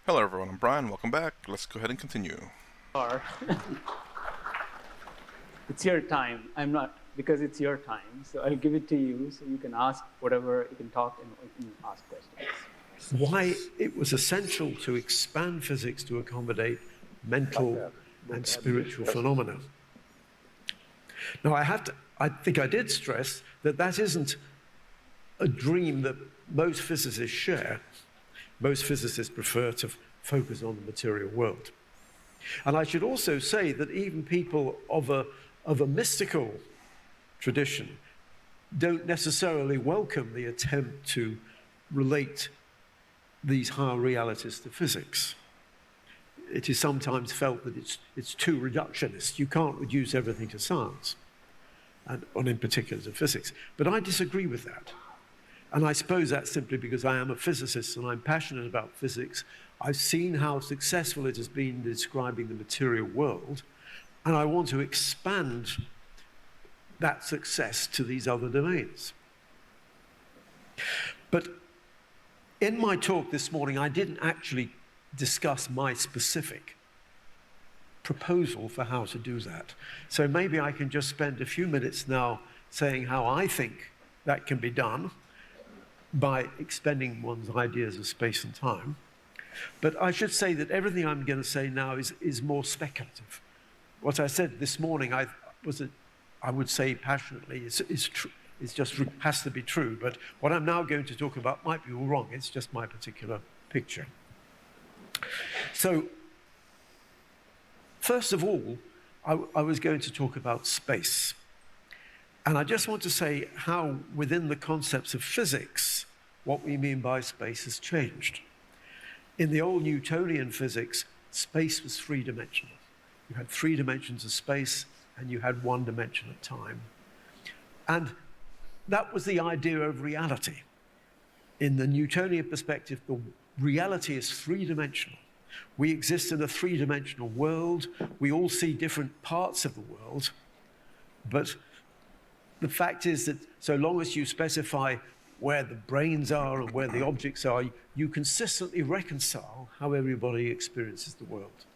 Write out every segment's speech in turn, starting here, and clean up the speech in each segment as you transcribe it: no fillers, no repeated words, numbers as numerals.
Hello everyone, I'm Brian, welcome back. Let's go ahead and continue. Or it's your time. I'm not, because it's your time. So I'll give it to you so you can ask whatever, you can talk and you can ask questions. Why it was essential to expand physics to accommodate mental and spiritual phenomena. Now, I think I did stress that that isn't a dream that most physicists share. Most physicists prefer to focus on the material world. And I should also say that even people of a mystical tradition don't necessarily welcome the attempt to relate these higher realities to physics. It is sometimes felt that it's too reductionist. You can't reduce everything to science, and in particular to physics. But I disagree with that. And I suppose that's simply because I am a physicist and I'm passionate about physics. I've seen how successful it has been describing the material world, and I want to expand that success to these other domains. But in my talk this morning, I didn't actually discuss my specific proposal for how to do that. So maybe I can just spend a few minutes now saying how I think that can be done by expending one's ideas of space and time. But I should say that everything I'm going to say now is more speculative. What I said this morning, I would say passionately, is true. It just has to be true. But what I'm now going to talk about might be all wrong. It's just my particular picture. So, first of all, I was going to talk about space. And I just want to say how, within the concepts of physics, what we mean by space has changed. In the old Newtonian physics, space was three-dimensional. You had 3 dimensions of space, and you had 1 dimension of time. And that was the idea of reality. In the Newtonian perspective, the reality is 3-dimensional. We exist in a 3-dimensional world. We all see different parts of the world, but the fact is that so long as you specify where the brains are and where the objects are, you consistently reconcile how everybody experiences the world.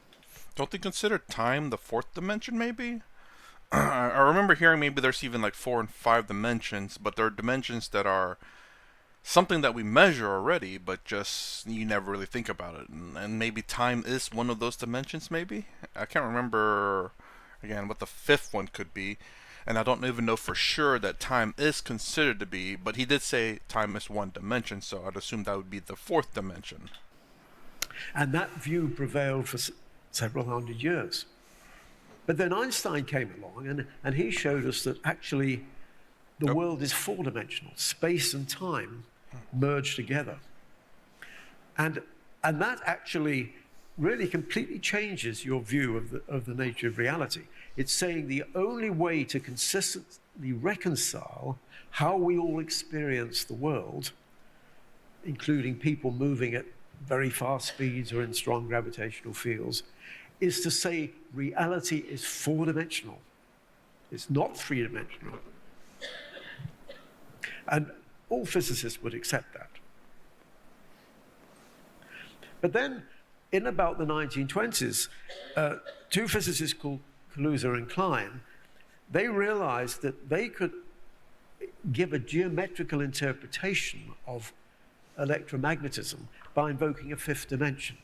Don't they consider time the 4th dimension, maybe? I remember hearing maybe there's even like 4 and 5 dimensions, but there are dimensions that are something that we measure already, but just you never really think about it. And maybe time is one of those dimensions, maybe? I can't remember, again, what the 5th one could be. And I don't even know for sure that time is considered to be, but he did say time is 1 dimension, so I'd assume that would be the 4th dimension. And that view prevailed for several hundred years. But then Einstein came along, and he showed us that actually the world is 4-dimensional. Space and time merge together. And that actually really completely changes your view of the nature of reality. It's saying the only way to consistently reconcile how we all experience the world, including people moving at very fast speeds or in strong gravitational fields, is to say reality is 4-dimensional. It's not 3-dimensional. And all physicists would accept that. But then, in about the 1920s, 2 physicists called Kaluza and Klein, they realized that they could give a geometrical interpretation of electromagnetism by invoking a 5th dimension.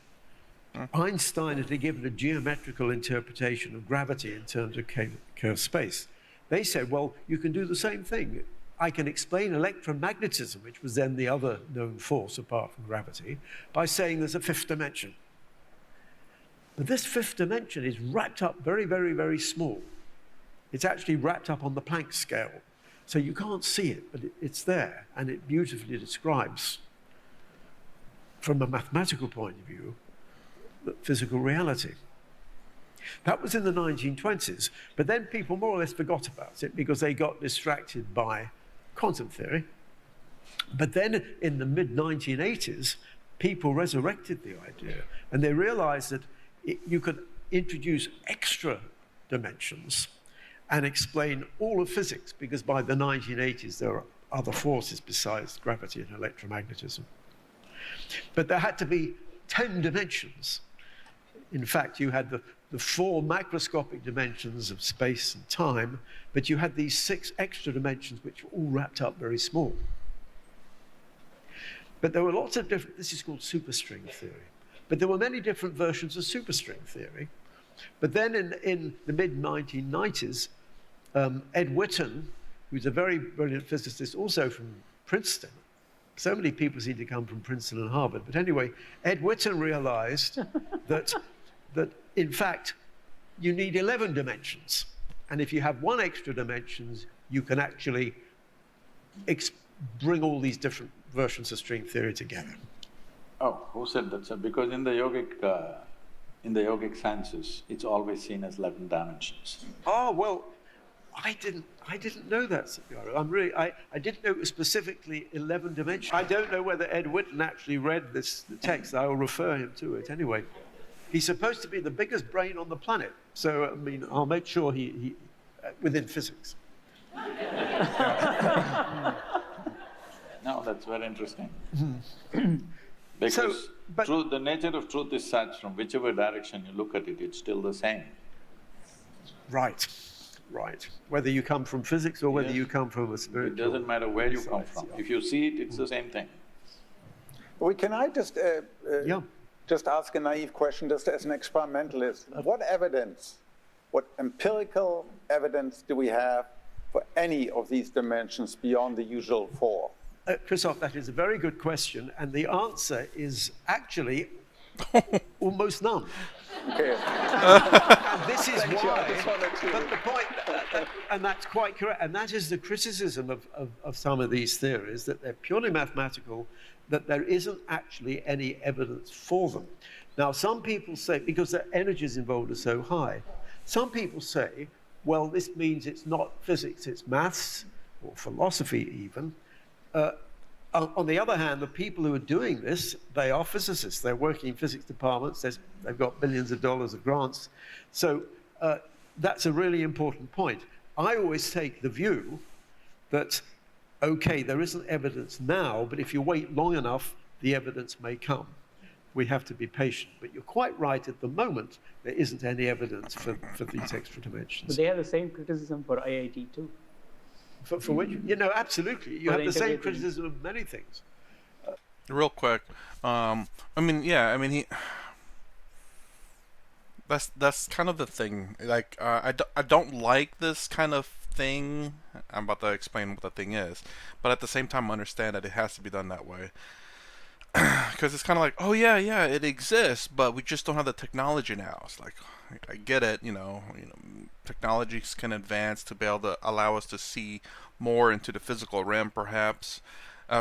Einstein had given a geometrical interpretation of gravity in terms of curved space. They said, well, you can do the same thing. I can explain electromagnetism, which was then the other known force apart from gravity, by saying there's a 5th dimension. But this 5th dimension is wrapped up very, very, very small. It's actually wrapped up on the Planck scale. So you can't see it, but it's there, and it beautifully describes, from a mathematical point of view, the physical reality. That was in the 1920s, but then people more or less forgot about it because they got distracted by quantum theory. But then in the mid-1980s, people resurrected the idea, and they realized that you could introduce extra dimensions and explain all of physics, because by the 1980s there are other forces besides gravity and electromagnetism. But there had to be 10 dimensions. In fact, you had the 4 macroscopic dimensions of space and time, but you had these 6 extra dimensions which were all wrapped up very small. But there were lots of different, this is called superstring theory, but there were many different versions of superstring theory. But then in the mid-1990s, Ed Witten, who's a very brilliant physicist, also from Princeton. So many people seem to come from Princeton and Harvard. But anyway, Ed Witten realized that in fact, you need 11 dimensions. And if you have 1 extra dimensions, you can actually bring all these different versions of string theory together. Oh, who said that, sir? Because in the yogic sciences, it's always seen as 11 dimensions. Oh, well, I didn't know that, Sadhguru. I didn't know it was specifically 11 dimensions. I don't know whether Ed Witten actually read the text. I will refer him to it anyway. He's supposed to be the biggest brain on the planet. So, I mean, I'll make sure he within physics. No, that's very interesting. Because truth, the nature of truth is such, from whichever direction you look at it, it's still the same. Right. Right. Whether you come from physics or whether you come from a spiritual… It doesn't matter where you come from. If you see it, it's the same thing. Well, can I just just ask a naive question, just as an experimentalist? What evidence, what empirical evidence do we have for any of these dimensions beyond the usual 4? Christoph, that is a very good question, and the answer is actually almost none. Okay. And this is why, but the point, and that's quite correct, and that is the criticism of some of these theories, that they're purely mathematical, that there isn't actually any evidence for them. Now, some people say, because the energies involved are so high, some people say, well, this means it's not physics, it's maths, or philosophy even. On the other hand, the people who are doing this, they are physicists. They're working in physics departments. They've got billions of dollars of grants. So that's a really important point. I always take the view that, okay, there isn't evidence now, but if you wait long enough, the evidence may come. We have to be patient. But you're quite right, at the moment, there isn't any evidence for these extra dimensions. But they have the same criticism for IIT too. For which, absolutely. You have the same criticism of many things. Real quick, that's kind of the thing. Like, I don't like this kind of thing. I'm about to explain what the thing is, but at the same time, I understand that it has to be done that way. Because it's kind of like, oh yeah, it exists, but we just don't have the technology now. It's like, I get it, technologies can advance to be able to allow us to see more into the physical realm, perhaps. We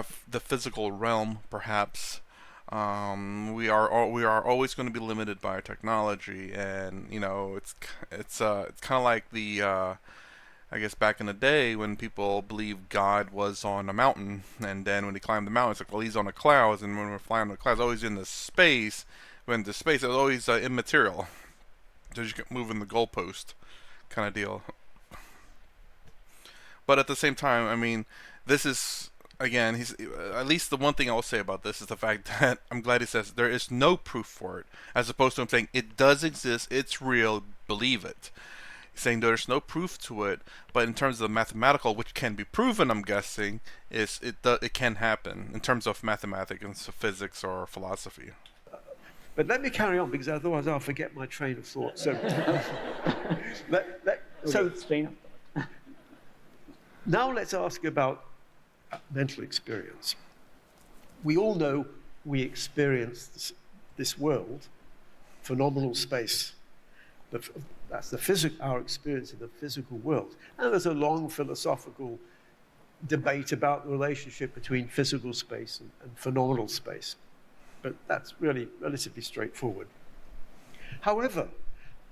are always going to be limited by our technology, and it's kind of like the I guess back in the day when people believed God was on a mountain, and then when he climbed the mountain, it's like, well, he's on the clouds, and when we're flying on the clouds, always in the space. When the space is always immaterial, just moving the goalpost, kind of deal. But at the same time, this is, again, he's at least the one thing I will say about this is the fact that I'm glad he says there is no proof for it, as opposed to him saying it does exist, it's real, believe it. He's saying there's no proof to it, but in terms of the mathematical, which can be proven, I'm guessing, it can happen in terms of mathematics and physics or philosophy. But let me carry on, because otherwise I'll forget my train of thought. So, now let's ask about mental experience. We all know we experience this world, phenomenal space. That's our experience in the physical world. And there's a long philosophical debate about the relationship between physical space and phenomenal space. But that's really relatively straightforward. However,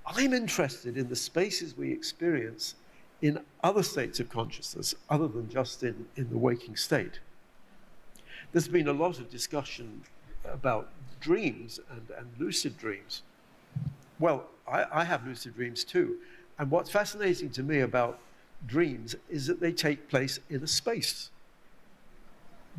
I'm interested in the spaces we experience in other states of consciousness other than just in the waking state. There's been a lot of discussion about dreams and lucid dreams. Well, I have lucid dreams too. And what's fascinating to me about dreams is that they take place in a space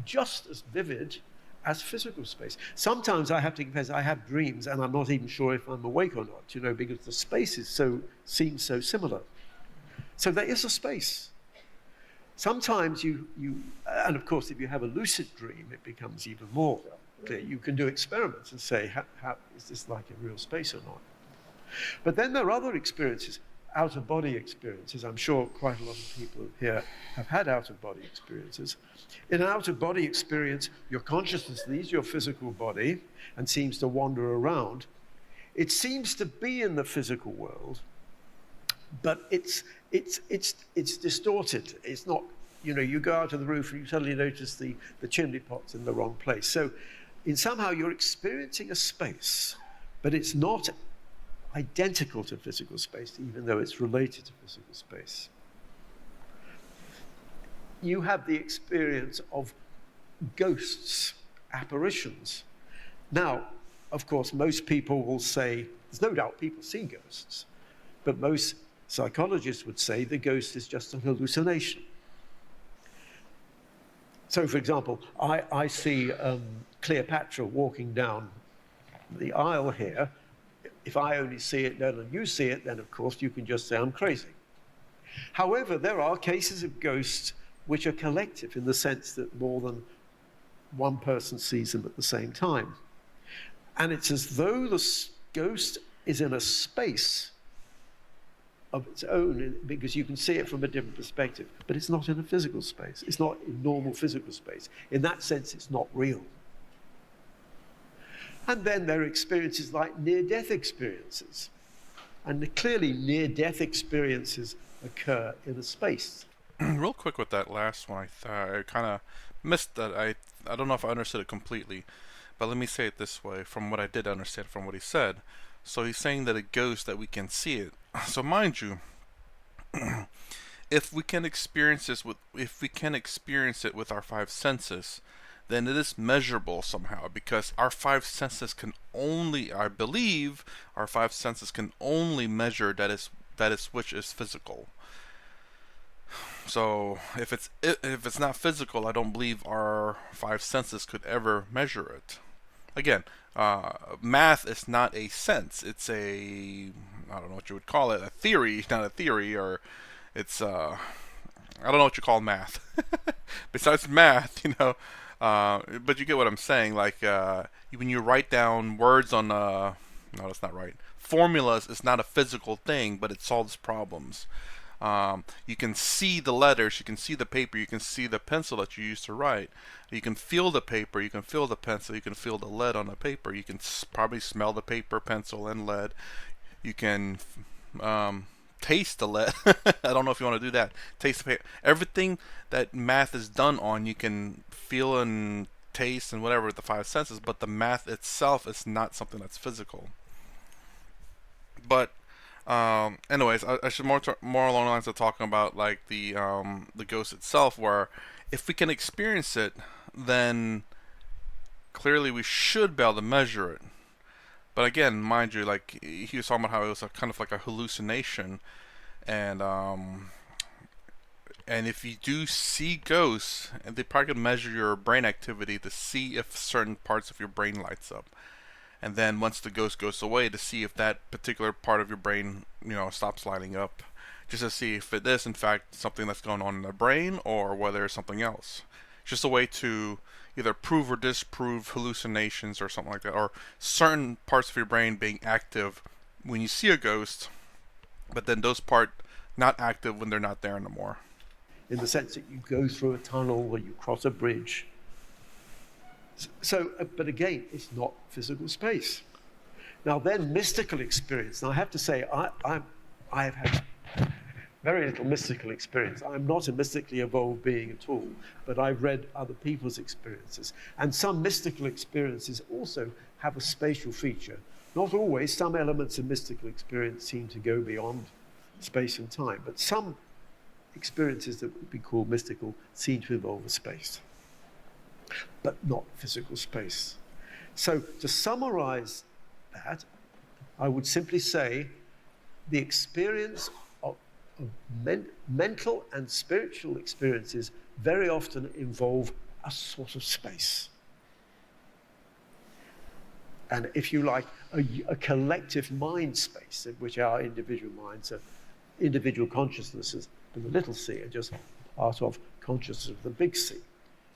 just as vivid as physical space. Sometimes I have to confess I have dreams and I'm not even sure if I'm awake or not, because the spaces seem so similar. So there is a space. Sometimes and of course if you have a lucid dream, it becomes even more clear. You can do experiments and say, how is this like a real space or not? But then there are other experiences, out-of-body experiences. I'm sure quite a lot of people here have had out-of-body experiences. In an out-of-body experience, your consciousness leaves your physical body and seems to wander around. It seems to be in the physical world, but it's distorted. It's not, you go out of the roof and you suddenly notice the chimney pot's in the wrong place. So somehow you're experiencing a space, but it's not identical to physical space, even though it's related to physical space. You have the experience of ghosts, apparitions. Now, of course, most people will say, there's no doubt people see ghosts, but most psychologists would say the ghost is just an hallucination. So, for example, I see Cleopatra walking down the aisle here. If I only see it then and you see it, then of course you can just say I'm crazy. However, there are cases of ghosts which are collective in the sense that more than one person sees them at the same time. And it's as though the ghost is in a space of its own, because you can see it from a different perspective, but it's not in a physical space. It's not in normal physical space. In that sense, it's not real. And then there are experiences like near-death experiences. And clearly, near-death experiences occur in a space. Real quick with that last one, I kind of missed that. I don't know if I understood it completely, but let me say it this way, from what I did understand from what he said. So he's saying that a ghost, that we can see it. So mind you, if we can experience it with our five senses, then it is measurable somehow, because our five senses can only, I believe, our five senses can only measure that is which is physical. So if it's not physical, I don't believe our five senses could ever measure it. Again, math is not a sense. It's I don't know what you would call it, a theory, not a theory, or it's I don't know what you call math. Besides math, but you get what I'm saying. Like when you write down words on no, that's not right. Formulas is not a physical thing, but it solves problems. You can see the letters, you can see the paper, you can see the pencil that you use to write. You can feel the paper, you can feel the pencil, you can feel the lead on the paper. You can probably smell the paper, pencil, and lead. You can taste the lead. I don't know if you want to do that. Taste the paper. Everything that math is done on, you can feel and taste and whatever with the five senses, but the math itself is not something that's physical. But anyways, I should more along the lines of talking about like the ghost itself, where if we can experience it, then clearly we should be able to measure it. But again, mind you, like he was talking about how it was kind of like a hallucination, and if you do see ghosts, they probably can measure your brain activity to see if certain parts of your brain lights up. And then once the ghost goes away, to see if that particular part of your brain, stops lighting up, just to see if it is in fact something that's going on in the brain or whether it's something else. It's just a way to either prove or disprove hallucinations or something like that, or certain parts of your brain being active when you see a ghost, but then those parts not active when they're not there anymore. In the sense that you go through a tunnel or you cross a bridge. So, but again, it's not physical space. Now then, mystical experience. Now I have to say, I have had very little mystical experience. I'm not a mystically evolved being at all, but I've read other people's experiences. And some mystical experiences also have a spatial feature. Not always. Some elements of mystical experience seem to go beyond space and time, but some experiences that would be called mystical seem to involve a space, but not physical space. So to summarize that, I would simply say the experience of mental and spiritual experiences very often involve a sort of space. and if you like, a collective mind space in which our individual minds are, individual consciousnesses and the little c are just part of consciousness of the big C.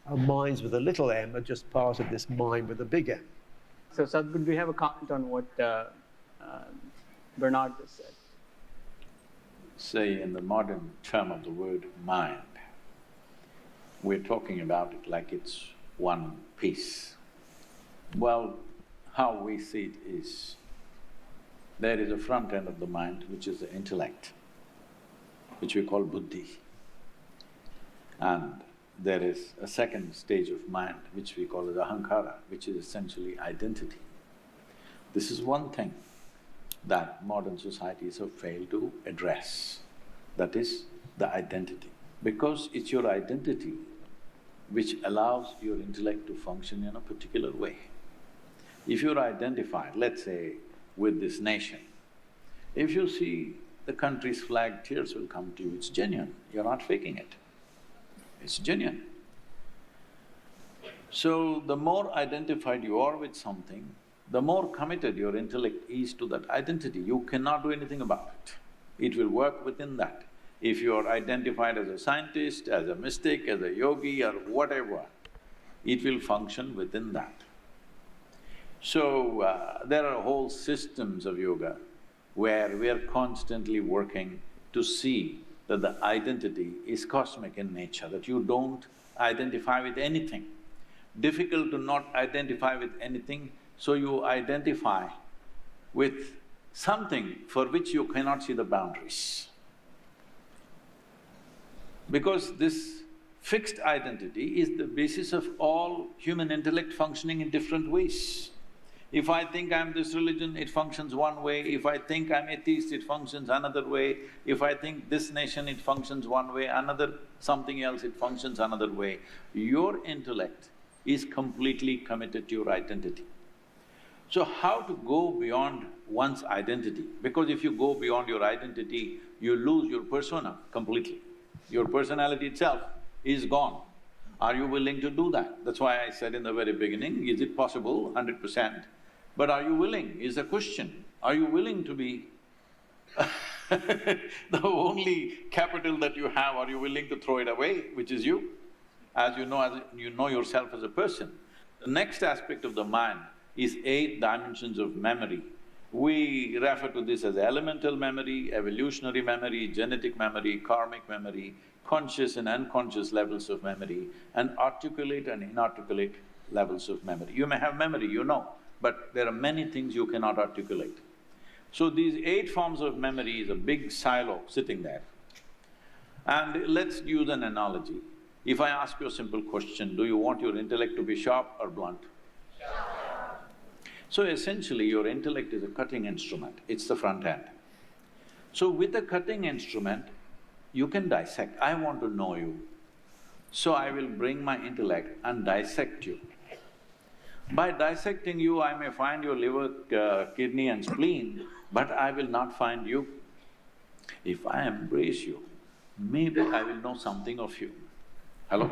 Our minds with a little m are just part of this mind with a big M. So Sadhguru, do you have a comment on what Bernard just said? Say, in the modern term of the word mind, we're talking about it like it's one piece. Well, how we see it is, there is a front end of the mind, which is the intellect, which we call buddhi. And there is a second stage of mind, which we call as ahankara, which is essentially identity. This is one thing that modern societies have failed to address, that is the identity. Because it's your identity which allows your intellect to function in a particular way. If you're identified, let's say, with this nation, if you see the country's flag, tears will come to you, it's genuine, you're not faking it. It's genuine. So, the more identified you are with something, the more committed your intellect is to that identity. You cannot do anything about it. It will work within that. If you are identified as a scientist, as a mystic, as a yogi or whatever, it will function within that. So, there are whole systems of yoga where we are constantly working to see that the identity is cosmic in nature, that you don't identify with anything. Difficult to not identify with anything, so you identify with something for which you cannot see the boundaries. Because this fixed identity is the basis of all human intellect functioning in different ways. If I think I'm this religion, it functions one way. If I think I'm atheist, it functions another way. If I think this nation, it functions one way, another something else, it functions another way. Your intellect is completely committed to your identity. So how to go beyond one's identity? Because if you go beyond your identity, you lose your persona completely. Your personality itself is gone. Are you willing to do that? That's why I said in the very beginning, is it possible? 100%. But are you willing is a question. Are you willing to be the only capital that you have, are you willing to throw it away, which is you? As you know yourself as a person. The next aspect of the mind is 8 dimensions of memory. We refer to this as elemental memory, evolutionary memory, genetic memory, karmic memory, conscious and unconscious levels of memory, and articulate and inarticulate levels of memory. You may have memory, you know, but there are many things you cannot articulate. So these 8 forms of memory is a big silo sitting there. And let's use an analogy. If I ask you a simple question, do you want your intellect to be sharp or blunt? Sharp. So essentially, your intellect is a cutting instrument, it's the front end. So with a cutting instrument, you can dissect. I want to know you, so I will bring my intellect and dissect you. By dissecting you, I may find your liver, kidney and spleen, but I will not find you. If I embrace you, maybe I will know something of you. Hello?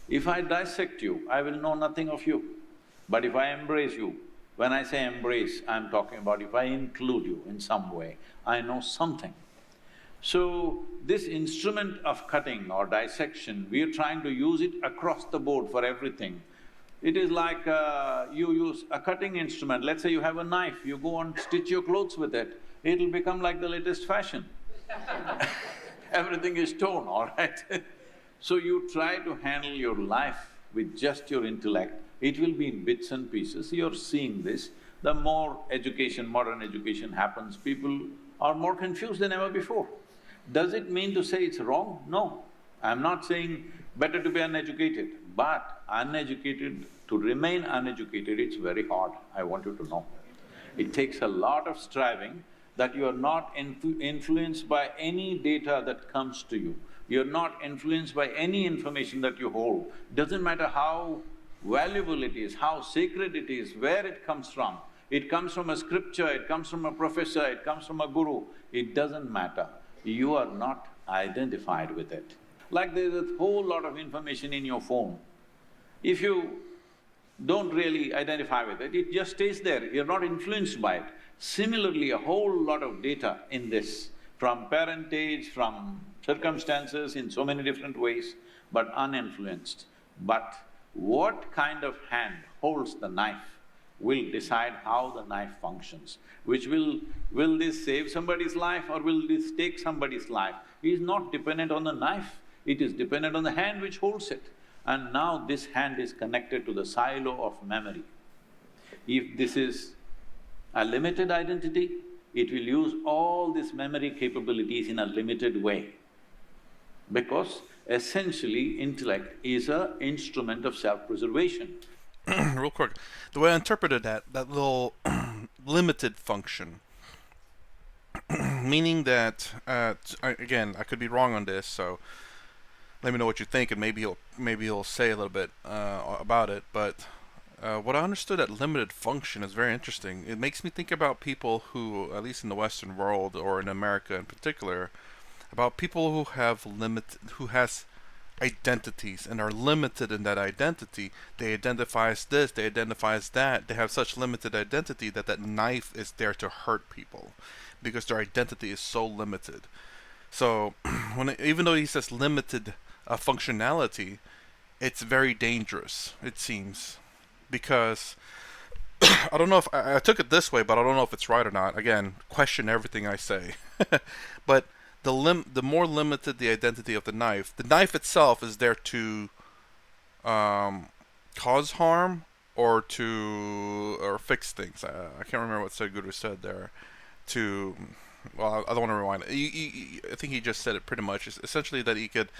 If I dissect you, I will know nothing of you. But if I embrace you, when I say embrace, I'm talking about if I include you in some way, I know something. So, this instrument of cutting or dissection, we are trying to use it across the board for everything. It is like you use a cutting instrument, let's say you have a knife, you go and stitch your clothes with it, it'll become like the latest fashion. Everything is torn, all right? So you try to handle your life with just your intellect, it will be in bits and pieces, you're seeing this. The more education, modern education happens, people are more confused than ever before. Does it mean to say it's wrong? No. I'm not saying better to be uneducated, but uneducated, to remain uneducated, it's very hard, I want you to know. It takes a lot of striving that you are not influenced by any data that comes to you. You're not influenced by any information that you hold. Doesn't matter how valuable it is, how sacred it is, where it comes from. It comes from a scripture, it comes from a professor, it comes from a guru, it doesn't matter. You are not identified with it. Like there's a whole lot of information in your phone. If you don't really identify with it, it just stays there, you're not influenced by it. Similarly, a whole lot of data in this, from parentage, from circumstances in so many different ways, but uninfluenced. But what kind of hand holds the knife will decide how the knife functions, which will this save somebody's life or will this take somebody's life? It is not dependent on the knife, it is dependent on the hand which holds it. And now this hand is connected to the silo of memory. If this is a limited identity, it will use all these memory capabilities in a limited way. Because essentially, intellect is an instrument of self-preservation. Real quick, the way I interpreted that little limited function, meaning that, again, I could be wrong on this, so let me know what you think, and maybe he'll say a little bit about it. But what I understood at limited function is very interesting. It makes me think about people who, at least in the Western world or in America in particular, about people who has identities and are limited in that identity. They identify as this, they identify as that. They have such limited identity that knife is there to hurt people because their identity is so limited. So even though he says limited functionality, it's very dangerous, it seems, because I don't know if I took it this way, but I don't know if it's right or not. Again, question everything I say. But the more limited the identity of the knife itself is there to cause harm or fix things. I can't remember what Sadhguru said there. Well, I don't want to rewind it. I think he just said it pretty much. It's essentially that he could.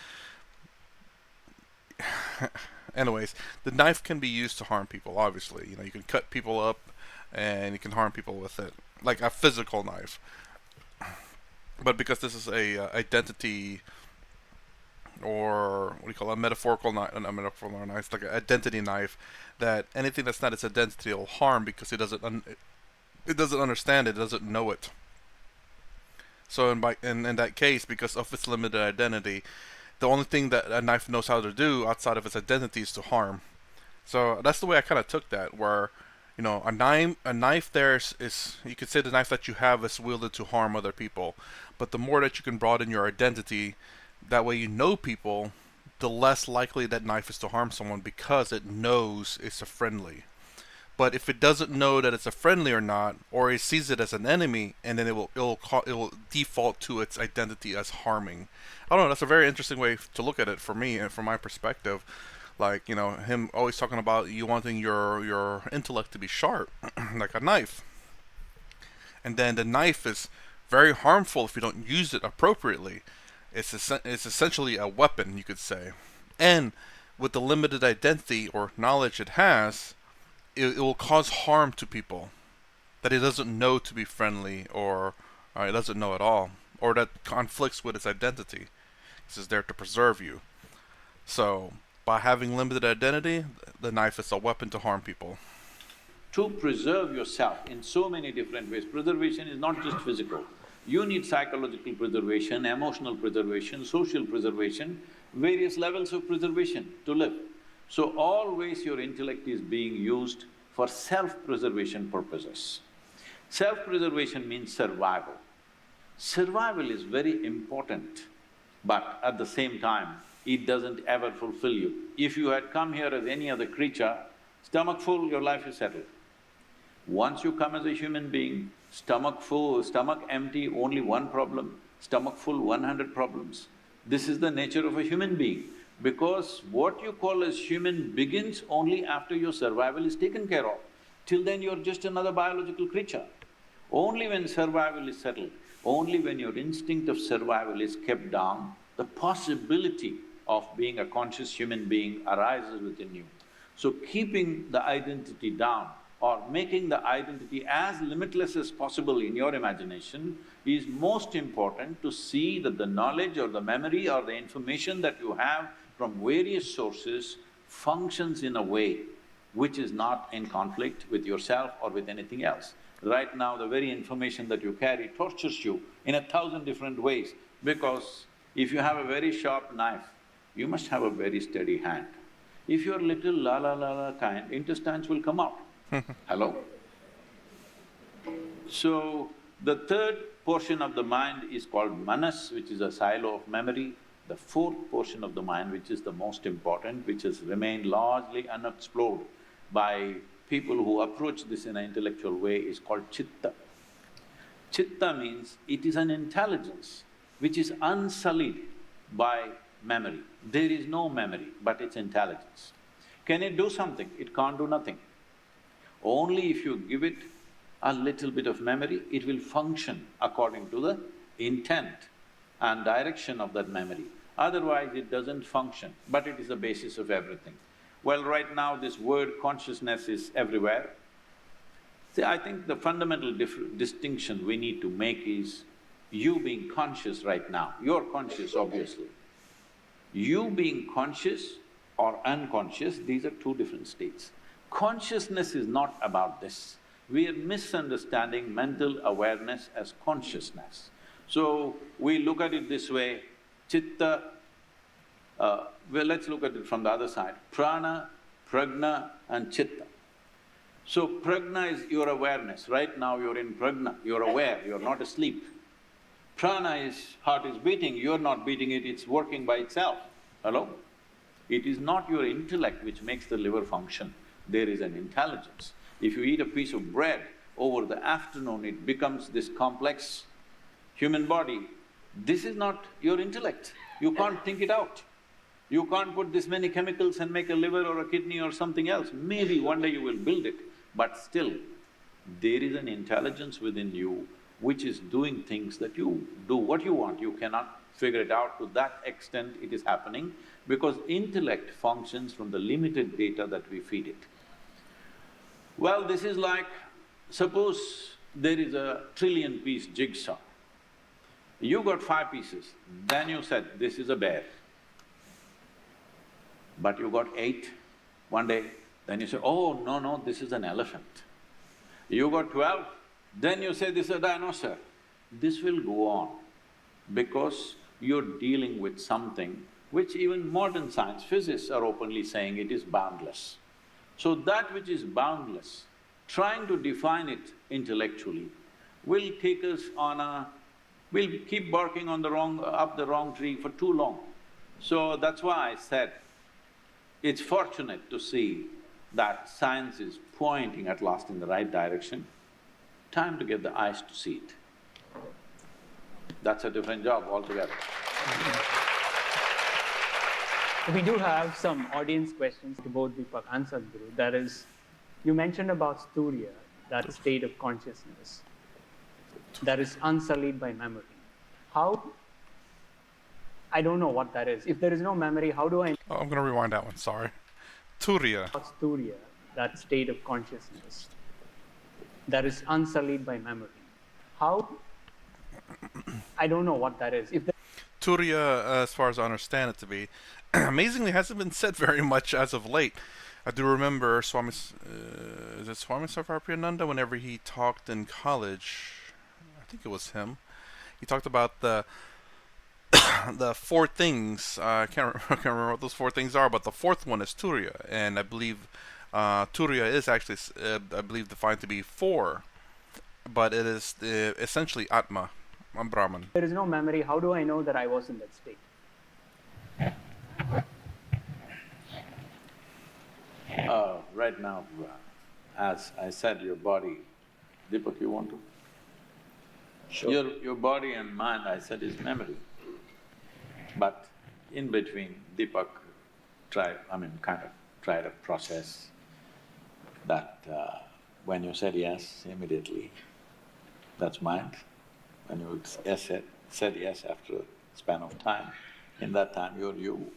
Anyways, the knife can be used to harm people. Obviously, you can cut people up, and you can harm people with it, like a physical knife. But because this is a identity, or what do you call it, a metaphorical knife, not a metaphorical knife, it's like an identity knife, that anything that's not its identity will harm because it doesn't understand it, it doesn't know it. So in that case, because of its limited identity, the only thing that a knife knows how to do outside of its identity is to harm. So that's the way I kind of took that, where a knife there is you could say the knife that you have is wielded to harm other people, but the more that you can broaden your identity, that way you know people, the less likely that knife is to harm someone because it knows it's a friendly. But if it doesn't know that it's a friendly or not, or it sees it as an enemy, and then it will default to its identity as harming. I don't know. That's a very interesting way to look at it for me and from my perspective. Like him always talking about you wanting your intellect to be sharp, like a knife. And then the knife is very harmful if you don't use it appropriately. It's essentially a weapon, you could say. And with the limited identity or knowledge it has, it will cause harm to people that it doesn't know to be friendly, or it doesn't know at all, or that conflicts with its identity. It's there to preserve you. So by having limited identity, the knife is a weapon to harm people. To preserve yourself in so many different ways. Preservation is not just physical. You need psychological preservation, emotional preservation, social preservation, various levels of preservation to live. So always your intellect is being used for self-preservation purposes. Self-preservation means survival. Survival is very important, but at the same time, it doesn't ever fulfill you. If you had come here as any other creature, stomach full, your life is settled. Once you come as a human being, stomach full, stomach empty, only one problem, stomach full, 100 problems. This is the nature of a human being, because what you call as human begins only after your survival is taken care of. Till then you're just another biological creature. Only when survival is settled, only when your instinct of survival is kept down, the possibility of being a conscious human being arises within you. So keeping the identity down or making the identity as limitless as possible in your imagination is most important to see that the knowledge or the memory or the information that you have from various sources functions in a way which is not in conflict with yourself or with anything else. Right now, the very information that you carry tortures you in 1,000 different ways, because if you have a very sharp knife, you must have a very steady hand. If you're little la la la la kind, intestines will come out. Hello? So, the third portion of the mind is called manas, which is a silo of memory. The fourth portion of the mind, which is the most important, which has remained largely unexplored by people who approach this in an intellectual way, is called chitta. Chitta means it is an intelligence which is unsullied by memory. There is no memory, but it's intelligence. Can it do something? It can't do nothing. Only if you give it a little bit of memory, it will function according to the intent and direction of that memory. Otherwise, it doesn't function, but it is the basis of everything. Well, right now this word consciousness is everywhere. See, I think the fundamental distinction we need to make is you being conscious right now. You're conscious, obviously. You being conscious or unconscious, these are two different states. Consciousness is not about this. We are misunderstanding mental awareness as consciousness. So, we look at it this way, chitta, well, let's look at it from the other side. Prana, prajna and chitta. So, prajna is your awareness. Right now you're in prajna, you're aware, you're not asleep. Prana is heart is beating, you're not beating it, it's working by itself. Hello? It is not your intellect which makes the liver function. There is an intelligence. If you eat a piece of bread, over the afternoon it becomes this complex human body. This is not your intellect. You can't think it out. You can't put this many chemicals and make a liver or a kidney or something else. Maybe one day you will build it, but still, there is an intelligence within you which is doing things that you do what you want. You cannot figure it out. To that extent it is happening because intellect functions from the limited data that we feed it. Well, this is like, suppose there is a trillion-piece jigsaw. You got 5 pieces, then you said, this is a bear. But you got 8 one day, then you say, oh, no, this is an elephant. You got 12, then you say, this is a dinosaur. This will go on because you're dealing with something which even modern science, physicists are openly saying it is boundless. So that which is boundless, trying to define it intellectually will take us on a… we'll keep barking on up the wrong tree for too long. So that's why I said, it's fortunate to see that science is pointing at last in the right direction. Time to get the eyes to see it. That's a different job altogether. We do have some audience questions to both Deepak and Sadhguru. That is, you mentioned about Turiya, that state of consciousness that is unsullied by memory. How… I don't know what that is. If there is no memory, how do I… Oh, I'm gonna rewind that one, sorry. Turiya. What's Turiya, that state of consciousness that is unsullied by memory? How… I don't know what that is. If Turiya, as far as I understand it to be, amazingly hasn't been said very much as of late. I do remember Swami… is it Swami Sarvapriyananda? Whenever he talked in college, I think it was him, he talked about the 4 things. I can't remember what those 4 things are, but the 4th one is Turiya, and I believe Turiya is actually, I believe, defined to be 4, but it is essentially Atma, Brahman. there is no memory, how do I know that I was in that state? Right now, as I said, your body… Deepak, you want to? Sure. Your body and mind, I said, is memory. But in between, Deepak kind of tried a process that when you said yes immediately, that's mind. When you said yes after a span of time, in that time you're you.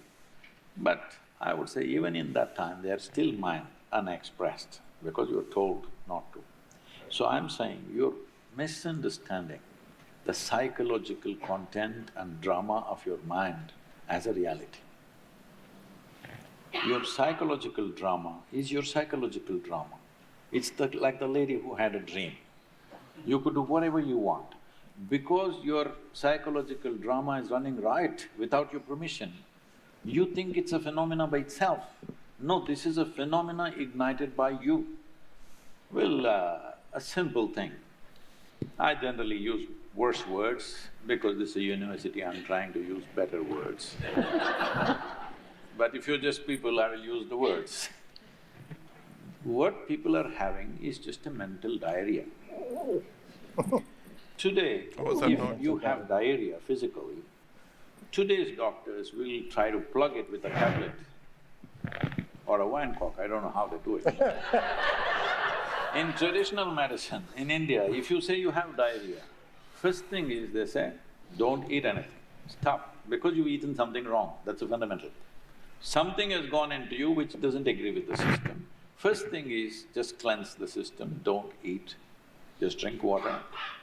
But I would say even in that time, they are still mind, unexpressed, because you're told not to. So I'm saying you're misunderstanding the psychological content and drama of your mind as a reality. Your psychological drama is your psychological drama. It's like the lady who had a dream. You could do whatever you want. Because your psychological drama is running right without your permission, you think it's a phenomena by itself. No, this is a phenomena ignited by you. Well, a simple thing. I generally use worse words because this is a university, I'm trying to use better words. But if you're just people, I will use the words. What people are having is just a mental diarrhea. Today, if you have diarrhea physically, today's doctors will try to plug it with a tablet or a wine cork, I don't know how they do it. In traditional medicine, in India, if you say you have diarrhea, first thing is they say, don't eat anything, stop, because you've eaten something wrong, that's a fundamental. Something has gone into you which doesn't agree with the system. First thing is just cleanse the system, don't eat, just drink water,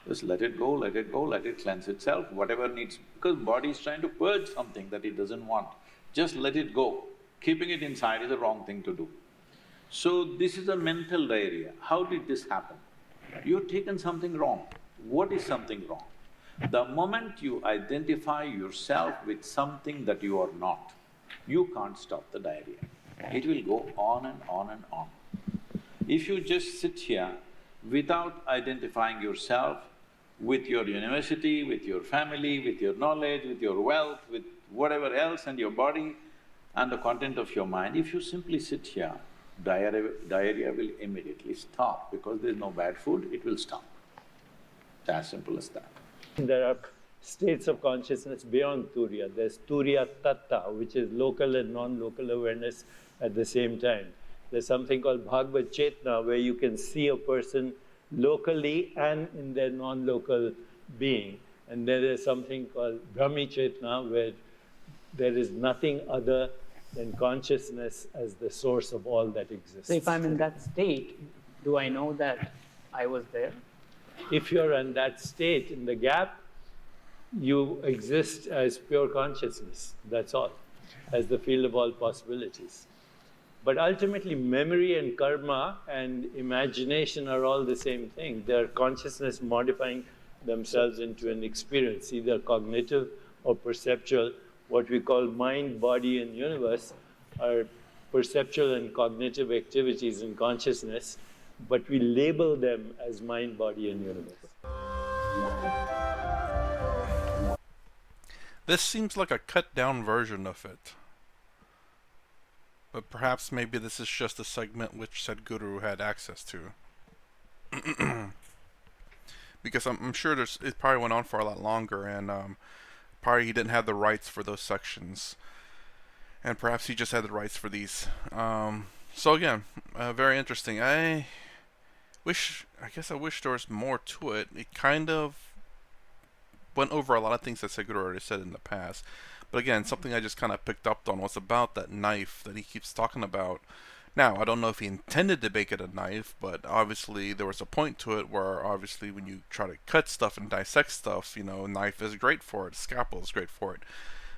just let it go, let it go, let it cleanse itself, whatever needs… because body is trying to purge something that it doesn't want, just let it go. Keeping it inside is the wrong thing to do. So this is a mental diarrhea. How did this happen? You've taken something wrong. What is something wrong? The moment you identify yourself with something that you are not, you can't stop the diarrhea. It will go on and on and on. If you just sit here without identifying yourself with your university, with your family, with your knowledge, with your wealth, with whatever else and your body and the content of your mind, if you simply sit here, diarrhea will immediately stop because there's no bad food, it will stop. It's as simple as that. There are states of consciousness beyond Turiya. There's Turiya Tatta, which is local and non-local awareness at the same time. There's something called Bhagavad Chetna, where you can see a person locally and in their non-local being. And then there's something called Brahmi Chetna, where there is nothing other than consciousness as the source of all that exists. So if I'm in that state, do I know that I was there? If you're in that state, in the gap, you exist as pure consciousness, that's all, as the field of all possibilities. But ultimately, memory and karma and imagination are all the same thing. They're consciousness modifying themselves into an experience, either cognitive or perceptual. What we call mind, body, and universe are perceptual and cognitive activities in consciousness, but we label them as mind, body, and universe. This seems like a cut-down version of it. But perhaps maybe this is just a segment which Sadhguru had access to. Because I'm sure it probably went on for a lot longer, and probably he didn't have the rights for those sections. And perhaps he just had the rights for these. So again, very interesting. I guess I wish there was more to it. It kind of went over a lot of things that Sadhguru already said in the past. But again, something I just kind of picked up on was about that knife that he keeps talking about. Now, I don't know if he intended to make it a knife, but obviously there was a point to it where obviously when you try to cut stuff and dissect stuff, you know, a knife is great for it, a scalpel is great for it.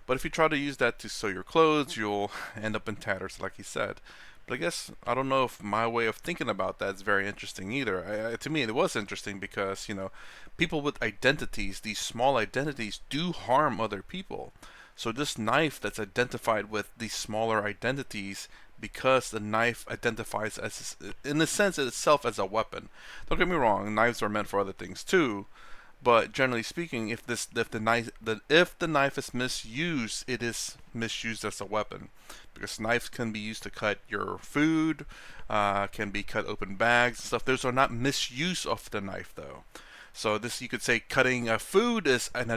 But if you try to use that to sew your clothes, you'll end up in tatters, like he said. But I guess, I don't know if my way of thinking about that is very interesting either. To me, it was interesting because, you know, people with identities, these small identities, do harm other people. So this knife that's identified with these smaller identities, because the knife identifies as, in a sense, itself as a weapon. Don't get me wrong, knives are meant for other things too. But generally speaking, if the knife is misused, it is misused as a weapon, because knives can be used to cut your food, can be cut open bags and stuff. Those are not misuse of the knife, though. So this, you could say, cutting a food is an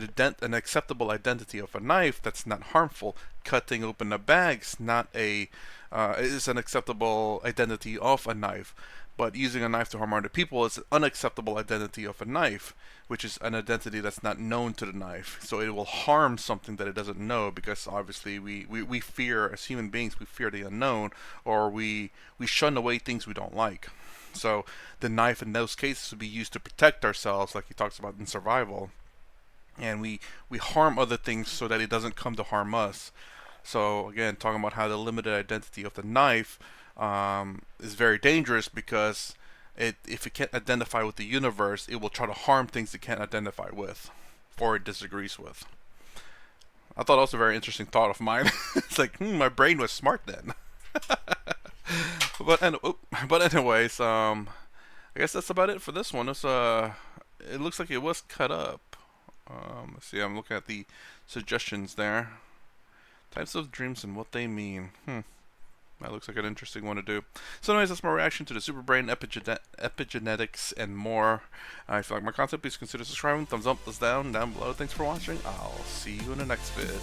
acceptable identity of a knife that's not harmful. Cutting open a bag's not is an acceptable identity of a knife. But using a knife to harm other people is an unacceptable identity of a knife, which is an identity that's not known to the knife. So it will harm something that it doesn't know, because obviously we fear, as human beings, we fear the unknown, or we shun away things we don't like. So the knife in those cases would be used to protect ourselves, like he talks about in survival. And we harm other things so that it doesn't come to harm us. So again, talking about how the limited identity of the knife is very dangerous, because if it can't identify with the universe, it will try to harm things it can't identify with, or it disagrees with. I thought that was a very interesting thought of mine. It's like, my brain was smart then. but anyways, I guess that's about it for this one. It looks like it was cut up. Let's see, I'm looking at the suggestions there. Types of dreams and what they mean. That looks like an interesting one to do. So anyways, that's my reaction to the superbrain, epigenetics, and more. If you like my content, please consider subscribing. Thumbs up, thumbs down below. Thanks for watching. I'll see you in the next vid.